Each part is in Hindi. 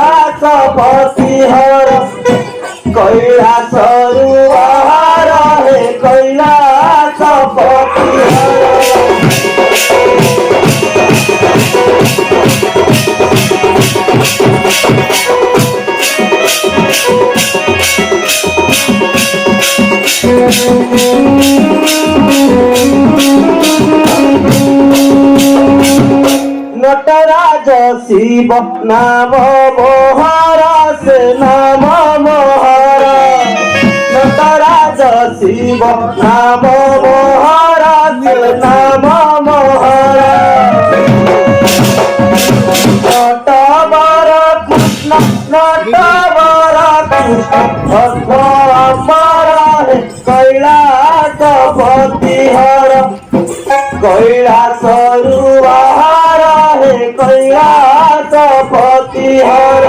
कैलासपति हर कैलास रुआर हे कैलासपति हर नटराज शिव नाम मोहर से नाम मोहर नटराज शिव नाम मोहर से नाम मोहर नटवर कृष्ण नटवर कृष्ण अमर हे कैलासपति हर कैलास रुआर हे कैलासपति हर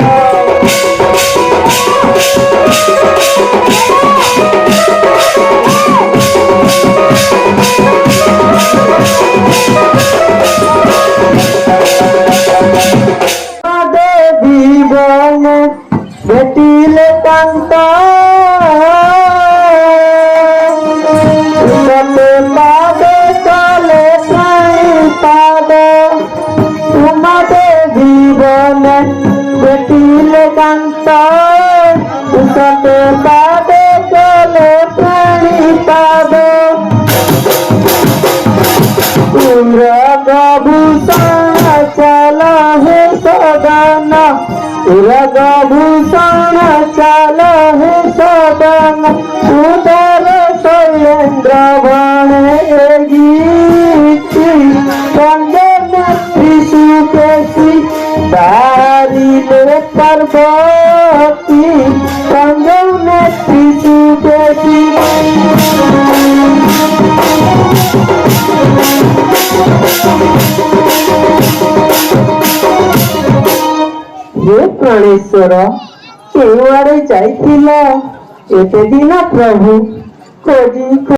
देवी बन भेटिले कांत कांत उसके पादे चले प्रणिपाद रघुभूषण चल हे सदन रघुभूषण चल हे सदन उदर शैलेन्द्र बनेगी कंगन त्रिशुकेशी दारिले पर्वती कंगन त्रिशुकेशी हे प्राणेश्वर केउआड़े जाइथिल एते दिन प्रभु खोजी